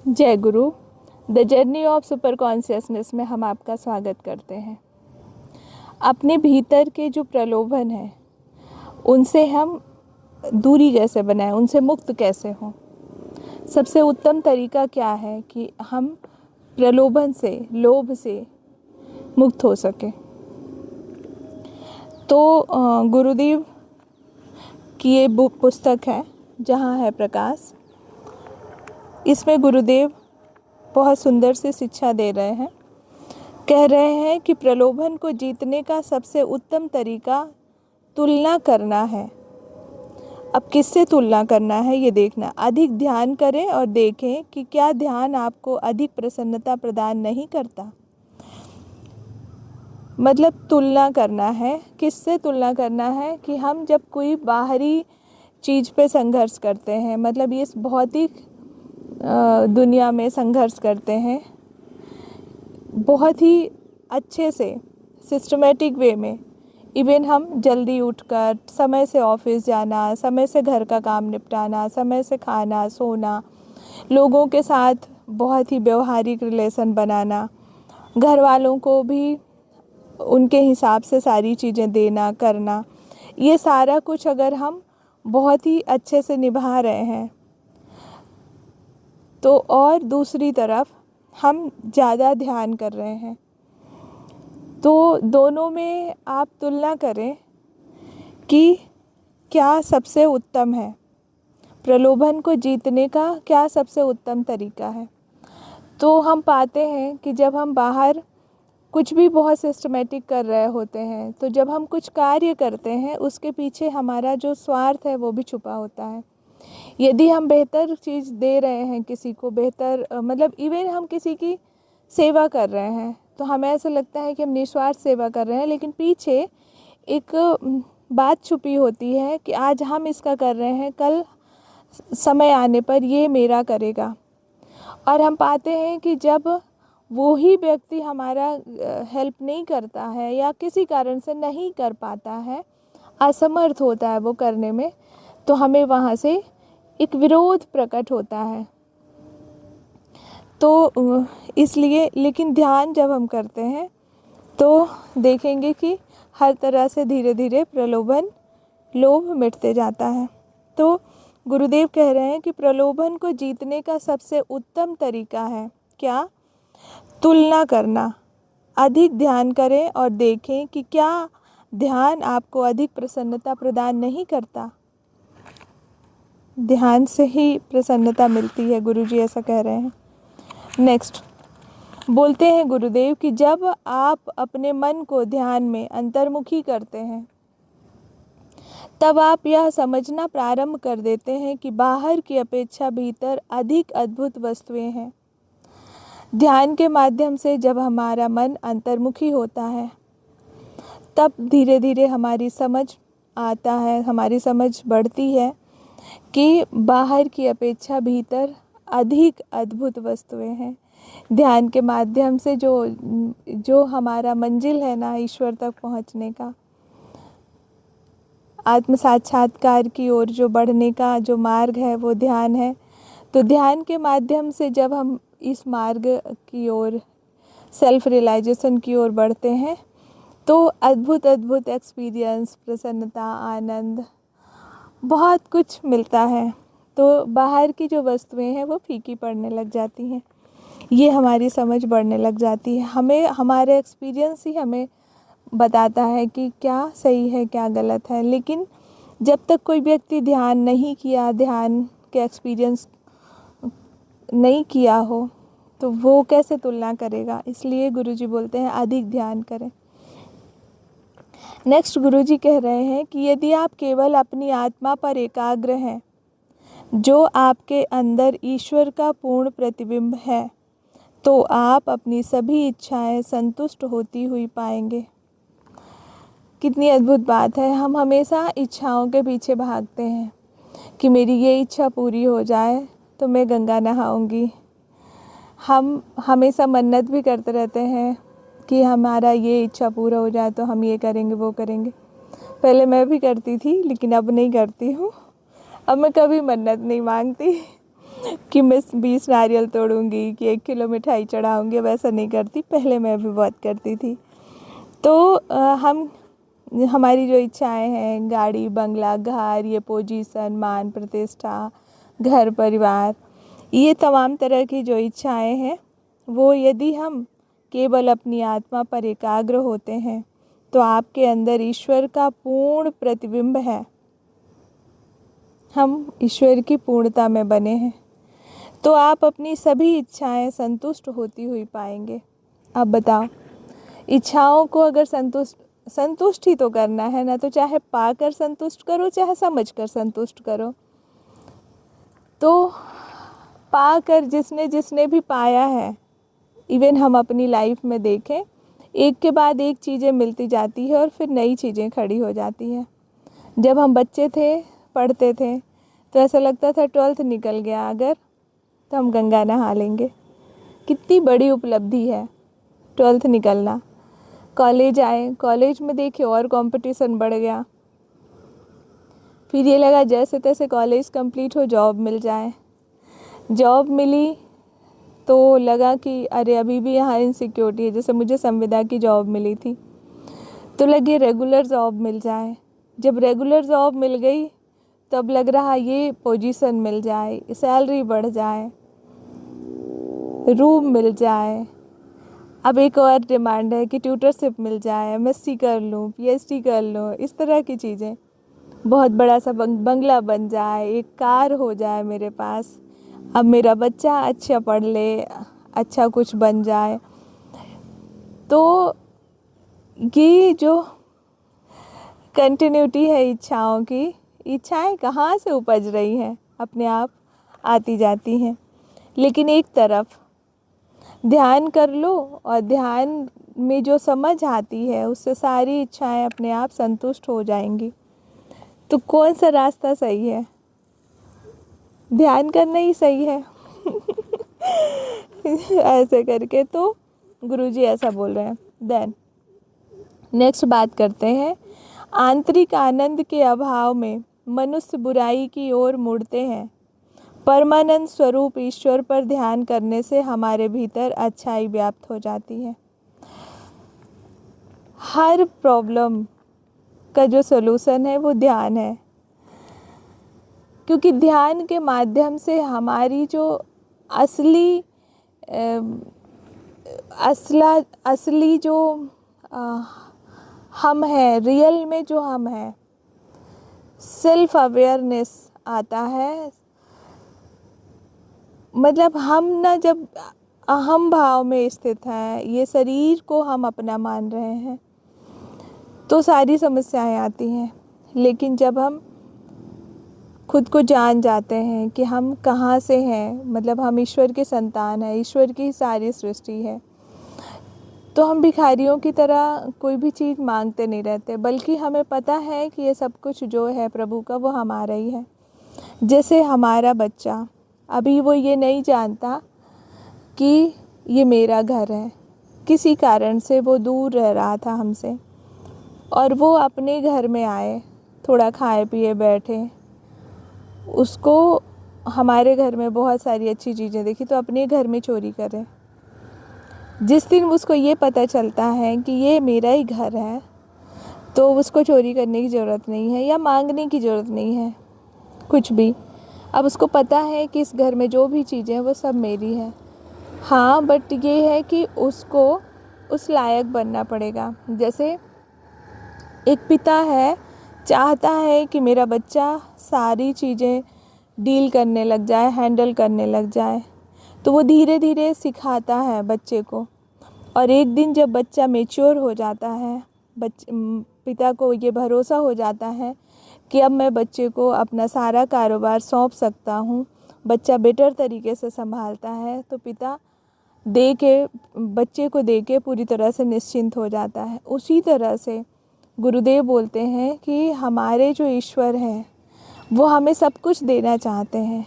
जय गुरु। The journey of super consciousness में हम आपका स्वागत करते हैं। अपने भीतर के जो प्रलोभन हैं उनसे हम दूरी कैसे बनाएं, उनसे मुक्त कैसे हों। सबसे उत्तम तरीका क्या है कि हम प्रलोभन से, लोभ से मुक्त हो सके। तो गुरुदेव की ये बुक पुस्तक है जहाँ है प्रकाश। इसमें गुरुदेव बहुत सुंदर से शिक्षा दे रहे हैं। कह रहे हैं कि प्रलोभन को जीतने का सबसे उत्तम तरीका तुलना करना है। अब किससे तुलना करना है ये देखना। अधिक ध्यान करें और देखें कि क्या ध्यान आपको अधिक प्रसन्नता प्रदान नहीं करता। मतलब तुलना करना है। किससे तुलना करना है कि हम जब कोई बाहरी चीज़ पे संघर्ष करते हैं, मतलब ये भौतिक दुनिया में संघर्ष करते हैं, बहुत ही अच्छे से सिस्टमेटिक वे में, इवन हम जल्दी उठकर समय से ऑफिस जाना, समय से घर का काम निपटाना, समय से खाना सोना, लोगों के साथ बहुत ही व्यवहारिक रिलेशन बनाना, घर वालों को भी उनके हिसाब से सारी चीज़ें देना करना, ये सारा कुछ अगर हम बहुत ही अच्छे से निभा रहे हैं तो, और दूसरी तरफ हम ज़्यादा ध्यान कर रहे हैं, तो दोनों में आप तुलना करें कि क्या सबसे उत्तम है, प्रलोभन को जीतने का क्या सबसे उत्तम तरीका है। तो हम पाते हैं कि जब हम बाहर कुछ भी बहुत सिस्टमेटिक कर रहे होते हैं, तो जब हम कुछ कार्य करते हैं उसके पीछे हमारा जो स्वार्थ है वो भी छुपा होता है। यदि हम बेहतर चीज़ दे रहे हैं किसी को, बेहतर मतलब इवन हम किसी की सेवा कर रहे हैं, तो हमें ऐसा लगता है कि हम निस्वार्थ सेवा कर रहे हैं, लेकिन पीछे एक बात छुपी होती है कि आज हम इसका कर रहे हैं, कल समय आने पर ये मेरा करेगा। और हम पाते हैं कि जब वो ही व्यक्ति हमारा हेल्प नहीं करता है या किसी कारण से नहीं कर पाता है, असमर्थ होता है वो करने में, तो हमें वहाँ से एक विरोध प्रकट होता है। तो इसलिए, लेकिन ध्यान जब हम करते हैं तो देखेंगे कि हर तरह से धीरे धीरे प्रलोभन, लोभ मिटते जाता है। तो गुरुदेव कह रहे हैं कि प्रलोभन को जीतने का सबसे उत्तम तरीका है क्या? तुलना करना। अधिक ध्यान करें और देखें कि क्या ध्यान आपको अधिक प्रसन्नता प्रदान नहीं करता। ध्यान से ही प्रसन्नता मिलती है, गुरुजी ऐसा कह रहे हैं। नेक्स्ट बोलते हैं गुरुदेव कि जब आप अपने मन को ध्यान में अंतर्मुखी करते हैं, तब आप यह समझना प्रारंभ कर देते हैं कि बाहर की अपेक्षा भीतर अधिक अद्भुत वस्तुएं हैं। ध्यान के माध्यम से जब हमारा मन अंतर्मुखी होता है, तब धीरे धीरे हमारी समझ आता है, हमारी समझ बढ़ती है कि बाहर की अपेक्षा भीतर अधिक अद्भुत वस्तुएं हैं। ध्यान के माध्यम से जो हमारा मंजिल है ना, ईश्वर तक पहुंचने का, आत्म साक्षात्कार की ओर जो बढ़ने का जो मार्ग है वो ध्यान है। तो ध्यान के माध्यम से जब हम इस मार्ग की ओर, सेल्फ रियलाइजेशन की ओर बढ़ते हैं, तो अद्भुत अद्भुत एक्सपीरियंस, प्रसन्नता, आनंद, बहुत कुछ मिलता है। तो बाहर की जो वस्तुएं हैं वो फीकी पड़ने लग जाती हैं, ये हमारी समझ बढ़ने लग जाती है। हमें हमारे एक्सपीरियंस ही हमें बताता है कि क्या सही है क्या गलत है। लेकिन जब तक कोई व्यक्ति ध्यान नहीं किया, ध्यान के एक्सपीरियंस नहीं किया हो, तो वो कैसे तुलना करेगा। इसलिए गुरुजी बोलते हैं अधिक ध्यान करें। नेक्स्ट गुरुजी कह रहे हैं कि यदि आप केवल अपनी आत्मा पर एकाग्र हैं, जो आपके अंदर ईश्वर का पूर्ण प्रतिबिंब है, तो आप अपनी सभी इच्छाएं संतुष्ट होती हुई पाएंगे। कितनी अद्भुत बात है। हम हमेशा इच्छाओं के पीछे भागते हैं कि मेरी ये इच्छा पूरी हो जाए तो मैं गंगा नहाऊंगी। हम हमेशा मन्नत भी करते रहते हैं कि हमारा ये इच्छा पूरा हो जाए तो हम ये करेंगे वो करेंगे। पहले मैं भी करती थी, लेकिन अब नहीं करती हूँ। अब मैं कभी मन्नत नहीं मांगती। कि मैं 20 नारियल तोड़ूंगी, कि 1 किलो मिठाई चढ़ाऊंगी, वैसा नहीं करती। पहले मैं भी बहुत करती थी। तो हम हमारी जो इच्छाएं हैं, गाड़ी, बंगला, घर, ये पोजीशन, मान प्रतिष्ठा, घर परिवार, ये तमाम तरह की जो इच्छाएं हैं, वो यदि हम केवल अपनी आत्मा पर एकाग्र होते हैं तो आपके अंदर ईश्वर का पूर्ण प्रतिबिंब है। हम ईश्वर की पूर्णता में बने हैं, तो आप अपनी सभी इच्छाएं संतुष्ट होती हुई पाएंगे। अब बताओ, इच्छाओं को अगर संतुष्ट ही तो करना है ना, तो चाहे पाकर संतुष्ट करो, चाहे समझकर संतुष्ट करो। तो पाकर जिसने जिसने भी पाया है, इवन हम अपनी लाइफ में देखें, एक के बाद एक चीज़ें मिलती जाती है और फिर नई चीज़ें खड़ी हो जाती हैं। जब हम बच्चे थे, पढ़ते थे, तो ऐसा लगता था 12th निकल गया अगर, तो हम गंगा नहा लेंगे। कितनी बड़ी उपलब्धि है 12th निकलना। कॉलेज आए, कॉलेज में देखे और कंपटीशन बढ़ गया। फिर ये लगा जैसे तैसे कॉलेज कंप्लीट हो, जॉब मिल जाए। जॉब मिली तो लगा कि अरे अभी भी यहाँ इनसिक्योरिटी है। जैसे मुझे संविदा की जॉब मिली थी, तो लगे रेगुलर जॉब मिल जाए। जब रेगुलर जॉब मिल गई, तब लग रहा ये पोजीशन मिल जाए, सैलरी बढ़ जाए, रूम मिल जाए। अब एक और डिमांड है कि ट्यूटरशिप मिल जाए, एमएससी कर लूँ, पीएचडी कर लूँ, इस तरह की चीज़ें। बहुत बड़ा सा बंगला बन जाए, एक कार हो जाए मेरे पास। अब मेरा बच्चा अच्छा पढ़ ले, अच्छा कुछ बन जाए। तो ये जो कंटिन्यूटी है इच्छाओं की, इच्छाएं कहाँ से उपज रही हैं? अपने आप आती जाती हैं। लेकिन एक तरफ ध्यान कर लो, और ध्यान में जो समझ आती है, उससे सारी इच्छाएं अपने आप संतुष्ट हो जाएंगी। तो कौन सा रास्ता सही है? ध्यान करना ही सही है। ऐसे करके तो गुरुजी ऐसा बोल रहे हैं। देन नेक्स्ट बात करते हैं, आंतरिक आनंद के अभाव में मनुष्य बुराई की ओर मुड़ते हैं। परमानंद स्वरूप ईश्वर पर ध्यान करने से हमारे भीतर अच्छाई व्याप्त हो जाती है। हर प्रॉब्लम का जो सलूशन है वो ध्यान है, क्योंकि ध्यान के माध्यम से हमारी जो असली जो हम हैं, रियल में जो हम हैं, सेल्फ अवेयरनेस आता है। मतलब हम ना जब अहम भाव में स्थित हैं, ये शरीर को हम अपना मान रहे हैं, तो सारी समस्याएं आती हैं। लेकिन जब हम खुद को जान जाते हैं कि हम कहाँ से हैं, मतलब हम ईश्वर के संतान हैं, ईश्वर की सारी सृष्टि है, तो हम भिखारियों की तरह कोई भी चीज़ मांगते नहीं रहते, बल्कि हमें पता है कि ये सब कुछ जो है प्रभु का, वो हमारा ही है। जैसे हमारा बच्चा, अभी वो ये नहीं जानता कि ये मेरा घर है। किसी कारण से वो दूर रह रहा था हमसे, और वो अपने घर में आए, थोड़ा खाए पिए बैठे, उसको हमारे घर में बहुत सारी अच्छी चीज़ें देखी, तो अपने घर में चोरी करे। जिस दिन उसको ये पता चलता है कि ये मेरा ही घर है, तो उसको चोरी करने की ज़रूरत नहीं है या मांगने की ज़रूरत नहीं है कुछ भी। अब उसको पता है कि इस घर में जो भी चीज़ें हैं वो सब मेरी है। हाँ, बट ये है कि उसको उस लायक बनना पड़ेगा। जैसे एक पिता है, चाहता है कि मेरा बच्चा सारी चीज़ें डील करने लग जाए, हैंडल करने लग जाए, तो वो धीरे धीरे सिखाता है बच्चे को। और एक दिन जब बच्चा मैच्योर हो जाता है, पिता को ये भरोसा हो जाता है कि अब मैं बच्चे को अपना सारा कारोबार सौंप सकता हूँ, बच्चा बेटर तरीके से संभालता है, तो पिता बच्चे को दे के पूरी तरह से निश्चिंत हो जाता है। उसी तरह से गुरुदेव बोलते हैं कि हमारे जो ईश्वर हैं वो हमें सब कुछ देना चाहते हैं,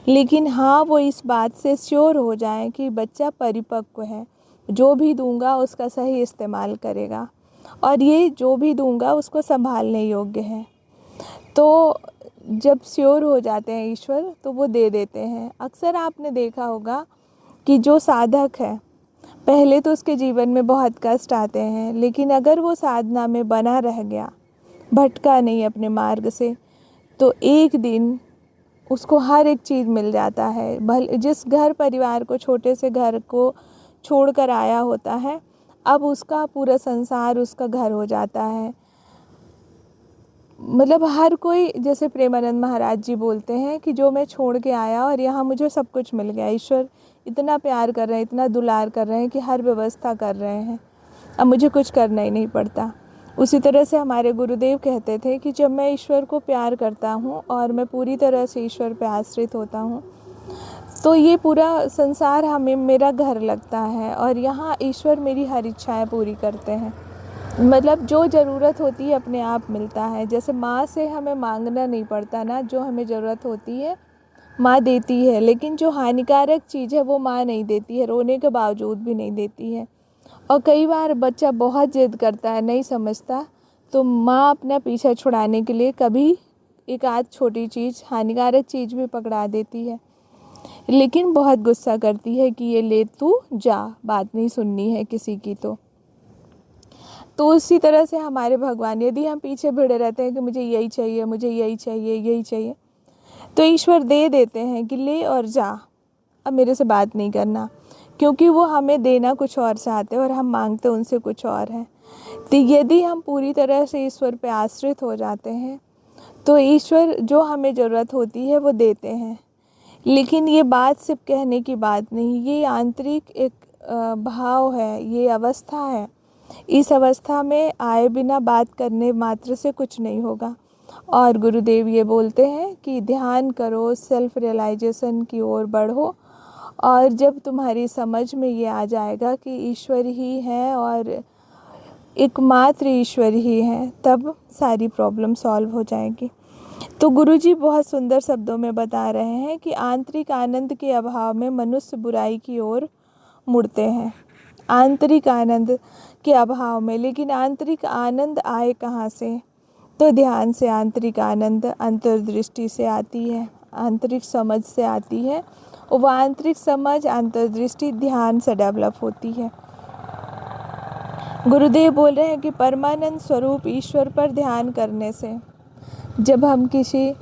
लेकिन हाँ, वो इस बात से श्योर हो जाए कि बच्चा परिपक्व है, जो भी दूंगा उसका सही इस्तेमाल करेगा, और ये जो भी दूंगा उसको संभालने योग्य है। तो जब श्योर हो जाते हैं ईश्वर तो वो दे देते हैं। अक्सर आपने देखा होगा कि जो साधक है पहले तो उसके जीवन में बहुत कष्ट आते हैं, लेकिन अगर वो साधना में बना रह गया, भटका नहीं अपने मार्ग से, तो एक दिन उसको हर एक चीज़ मिल जाता है। भले जिस घर परिवार को, छोटे से घर को छोड़कर आया होता है, अब उसका पूरा संसार उसका घर हो जाता है। मतलब हर कोई, जैसे प्रेमानंद महाराज जी बोलते हैं कि जो मैं छोड़ के आया और यहाँ मुझे सब कुछ मिल गया। ईश्वर इतना प्यार कर रहे हैं, इतना दुलार कर रहे हैं कि हर व्यवस्था कर रहे हैं, अब मुझे कुछ करना ही नहीं पड़ता। उसी तरह से हमारे गुरुदेव कहते थे कि जब मैं ईश्वर को प्यार करता हूँ और मैं पूरी तरह से ईश्वर पे आश्रित होता हूँ, तो ये पूरा संसार हमें मेरा घर लगता है और यहाँ ईश्वर मेरी हर इच्छाएं पूरी करते हैं। मतलब जो ज़रूरत होती है अपने आप मिलता है। जैसे माँ से हमें मांगना नहीं पड़ता ना, जो हमें ज़रूरत होती है माँ देती है, लेकिन जो हानिकारक चीज़ है वो माँ नहीं देती है, रोने के बावजूद भी नहीं देती है। और कई बार बच्चा बहुत ज़िद करता है, नहीं समझता, तो माँ अपना पीछा छुड़ाने के लिए कभी एक आध छोटी चीज़, हानिकारक चीज़ भी पकड़ा देती है, लेकिन बहुत गुस्सा करती है कि ये ले तू जा, बात नहीं सुननी है किसी की। तो उसी तरह से हमारे भगवान, यदि हम पीछे भिड़े रहते हैं कि मुझे यही चाहिए, मुझे यही चाहिए, यही चाहिए, तो ईश्वर दे देते हैं कि ले और जा, अब मेरे से बात नहीं करना, क्योंकि वो हमें देना कुछ और चाहते हैं और हम मांगते उनसे कुछ और है। तो यदि हम पूरी तरह से ईश्वर पे आश्रित हो जाते हैं तो ईश्वर जो हमें ज़रूरत होती है वो देते हैं। लेकिन ये बात सिर्फ कहने की बात नहीं, ये आंतरिक एक भाव है, ये अवस्था है। इस अवस्था में आए बिना बात करने मात्र से कुछ नहीं होगा। और गुरुदेव ये बोलते हैं कि ध्यान करो, सेल्फ रियलाइजेशन की ओर बढ़ो, और जब तुम्हारी समझ में ये आ जाएगा कि ईश्वर ही है और एकमात्र ईश्वर ही है, तब सारी प्रॉब्लम सॉल्व हो जाएगी। तो गुरुजी बहुत सुंदर शब्दों में बता रहे हैं कि आंतरिक आनंद के अभाव में मनुष्य बुराई की ओर मुड़ते हैं। आंतरिक आनंद के अभाव में, लेकिन आंतरिक आनंद आए कहाँ से? तो ध्यान से। आंतरिक आनंद अंतर्दृष्टि से आती है, आंतरिक समझ से आती है, और वह आंतरिक समझ, अंतर्दृष्टि ध्यान से डेवलप होती है। गुरुदेव बोल रहे हैं कि परमानंद स्वरूप ईश्वर पर ध्यान करने से, जब हम किसी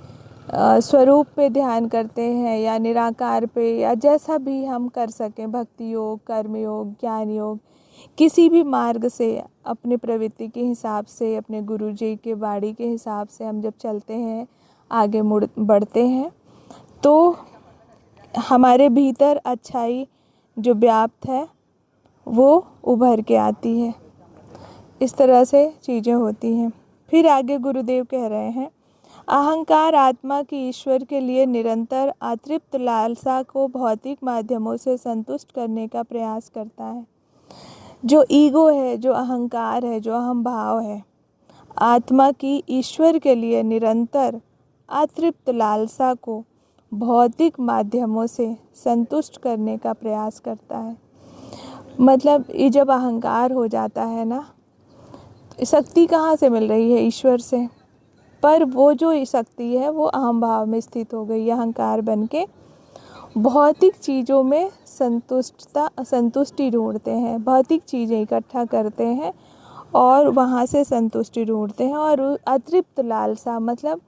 स्वरूप पे ध्यान करते हैं या निराकार पे, या जैसा भी हम कर सकें, भक्ति योग, कर्म योग, ज्ञान योग, किसी भी मार्ग से अपने प्रवृत्ति के हिसाब से, अपने गुरु जी के बाणी के हिसाब से हम जब चलते हैं, आगे बढ़ते हैं, तो हमारे भीतर अच्छाई जो व्याप्त है वो उभर के आती है। इस तरह से चीज़ें होती हैं। फिर आगे गुरुदेव कह रहे हैं, अहंकार आत्मा की ईश्वर के लिए निरंतर अतृप्त लालसा को भौतिक माध्यमों से संतुष्ट करने का प्रयास करता है। जो ईगो है, जो अहंकार है, जो अहम भाव है, आत्मा की ईश्वर के लिए निरंतर अतृप्त लालसा को भौतिक माध्यमों से संतुष्ट करने का प्रयास करता है। मतलब ये जब अहंकार हो जाता है ना, शक्ति कहाँ से मिल रही है? ईश्वर से। पर वो जो शक्ति है वो अहम भाव में स्थित हो गई, अहंकार बन के भौतिक चीज़ों में संतुष्टि ढूंढते हैं, भौतिक चीज़ें इकट्ठा करते हैं और वहाँ से संतुष्टि ढूंढते हैं। और अतृप्त लालसा, मतलब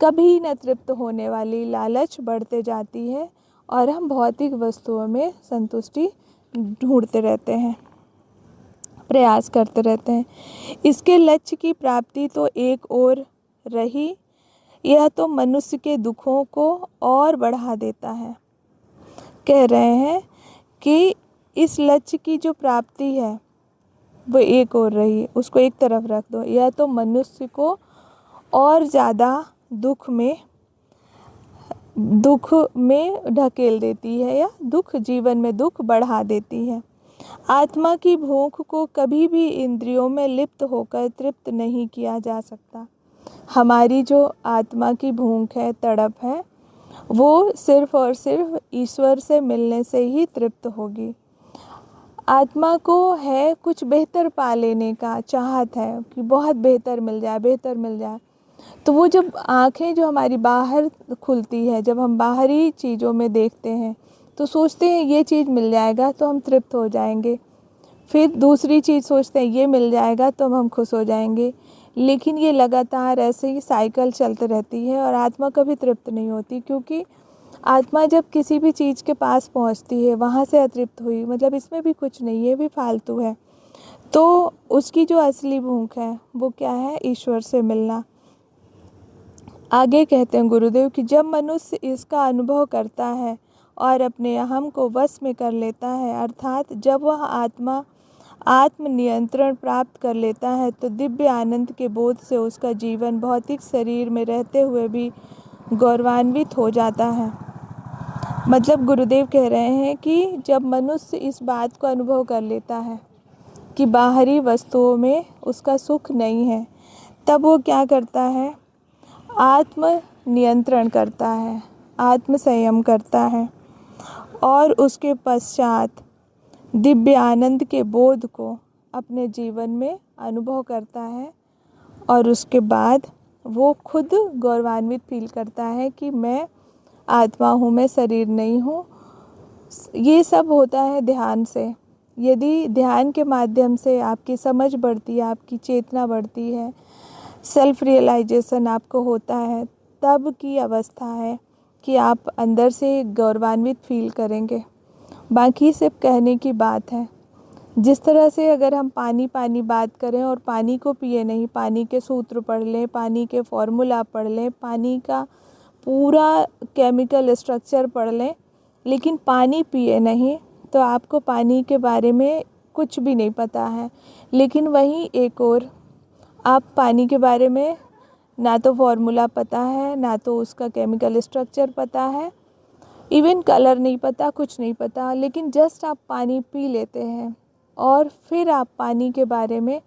कभी न तृप्त होने वाली लालच बढ़ते जाती है और हम भौतिक वस्तुओं में संतुष्टि ढूंढते रहते हैं, प्रयास करते रहते हैं। इसके लक्ष्य की प्राप्ति तो एक और रही, यह तो मनुष्य के दुखों को और बढ़ा देता है। कह रहे हैं कि इस लक्ष्य की जो प्राप्ति है वो एक और रही, उसको एक तरफ रख दो, यह तो मनुष्य को और ज़्यादा दुख में ढकेल देती है, या जीवन में दुख बढ़ा देती है। आत्मा की भूख को कभी भी इंद्रियों में लिप्त होकर तृप्त नहीं किया जा सकता। हमारी जो आत्मा की भूख है, तड़प है, वो सिर्फ और सिर्फ ईश्वर से मिलने से ही तृप्त होगी। आत्मा को है कुछ बेहतर पा लेने का चाहत है कि बहुत बेहतर मिल जाए, बेहतर मिल जाए, तो वो जब आँखें जो हमारी बाहर खुलती है, जब हम बाहरी चीज़ों में देखते हैं तो सोचते हैं ये चीज़ मिल जाएगा तो हम तृप्त हो जाएंगे, फिर दूसरी चीज़ सोचते हैं ये मिल जाएगा तो हम खुश हो जाएंगे। लेकिन ये लगातार ऐसे ही साइकिल चलती रहती है और आत्मा कभी तृप्त नहीं होती, क्योंकि आत्मा जब किसी भी चीज़ के पास पहुंचती है वहाँ से अतृप्त हुई, मतलब इसमें भी कुछ नहीं, ये भी फालतू है। तो उसकी जो असली भूख है वो क्या है? ईश्वर से मिलना। आगे कहते हैं गुरुदेव कि जब मनुष्य इसका अनुभव करता है और अपने अहम को वश में कर लेता है, अर्थात जब वह आत्म नियंत्रण प्राप्त कर लेता है, तो दिव्य आनंद के बोध से उसका जीवन भौतिक शरीर में रहते हुए भी गौरवान्वित हो जाता है। मतलब गुरुदेव कह रहे हैं कि जब मनुष्य इस बात को अनुभव कर लेता है कि बाहरी वस्तुओं में उसका सुख नहीं है, तब वो क्या करता है? आत्म नियंत्रण करता है, आत्म संयम करता है और उसके पश्चात दिव्य आनंद के बोध को अपने जीवन में अनुभव करता है और उसके बाद वो खुद गौरवान्वित फील करता है कि मैं आत्मा हूँ, मैं शरीर नहीं हूँ। ये सब होता है ध्यान से। यदि ध्यान के माध्यम से आपकी समझ बढ़ती है, आपकी चेतना बढ़ती है, सेल्फ रियलाइजेशन आपको होता है, तब की अवस्था है कि आप अंदर से गौरवान्वित फील करेंगे। बाकी सिर्फ कहने की बात है। जिस तरह से अगर हम पानी पानी बात करें और पानी को पिए नहीं, पानी के सूत्र पढ़ लें, पानी के फॉर्मूला पढ़ लें, पानी का पूरा केमिकल स्ट्रक्चर पढ़ लें, लेकिन पानी पिए नहीं, तो आपको पानी के बारे में कुछ भी नहीं पता है। लेकिन वहीं एक और आप पानी के बारे में ना तो फॉर्मूला पता है, ना तो उसका केमिकल स्ट्रक्चर पता है, इवन कलर नहीं पता, कुछ नहीं पता, लेकिन जस्ट आप पानी पी लेते हैं और फिर आप पानी के बारे में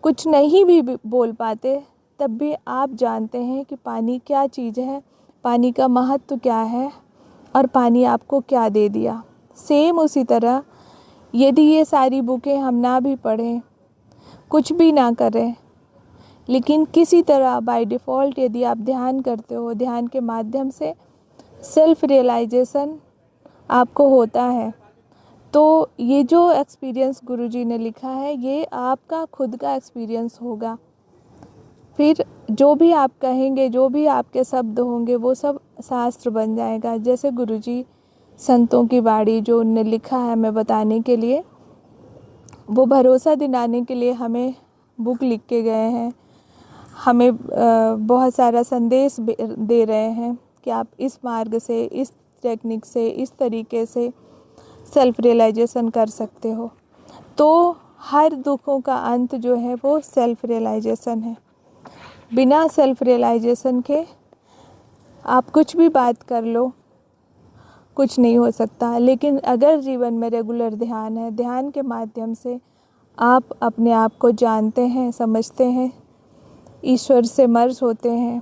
कुछ नहीं भी बोल पाते, तब भी आप जानते हैं कि पानी क्या चीज़ है, पानी का महत्व क्या है और पानी आपको क्या दे दिया। सेम उसी तरह यदि ये सारी बुकें हम ना भी पढ़ें, कुछ भी ना करें, लेकिन किसी तरह बाय डिफ़ॉल्ट यदि आप ध्यान करते हो, ध्यान के माध्यम से सेल्फ रियलाइजेशन आपको होता है, तो ये जो एक्सपीरियंस गुरुजी ने लिखा है ये आपका खुद का एक्सपीरियंस होगा। फिर जो भी आप कहेंगे, जो भी आपके शब्द होंगे, वो सब शास्त्र बन जाएगा। जैसे गुरुजी संतों की वाणी जो उनने लिखा है हमें बताने के लिए, वो भरोसा दिलाने के लिए हमें बुक लिख के गए हैं, हमें बहुत सारा संदेश दे रहे हैं कि आप इस मार्ग से, इस टेक्निक से, इस तरीके से सेल्फ रियलाइजेशन कर सकते हो। तो हर दुखों का अंत जो है वो सेल्फ रियलाइजेशन है। बिना सेल्फ रियलाइजेशन के आप कुछ भी बात कर लो, कुछ नहीं हो सकता। लेकिन अगर जीवन में रेगुलर ध्यान है, ध्यान के माध्यम से आप अपने आप को जानते हैं, समझते हैं, ईश्वर से मर्ज होते हैं,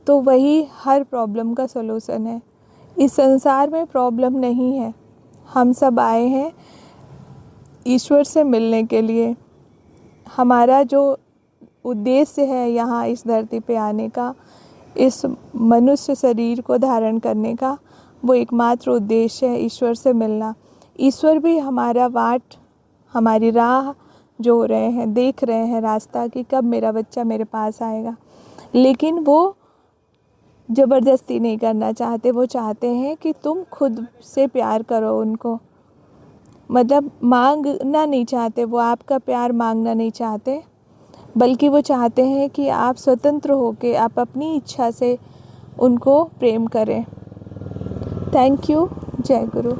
तो वही हर प्रॉब्लम का सलूशन है। इस संसार में प्रॉब्लम नहीं है। हम सब आए हैं ईश्वर से मिलने के लिए। हमारा जो उद्देश्य है यहाँ इस धरती पे आने का, इस मनुष्य शरीर को धारण करने का, वो एकमात्र उद्देश्य है ईश्वर से मिलना। ईश्वर भी हमारा वाट, हमारी राह जो रहे हैं, देख रहे हैं रास्ता कि कब मेरा बच्चा मेरे पास आएगा। लेकिन वो ज़बरदस्ती नहीं करना चाहते, वो चाहते हैं कि तुम खुद से प्यार करो उनको। मतलब मांगना नहीं चाहते, वो आपका प्यार मांगना नहीं चाहते, बल्कि वो चाहते हैं कि आप स्वतंत्र होकर आप अपनी इच्छा से उनको प्रेम करें। Thank you. जय गुरु।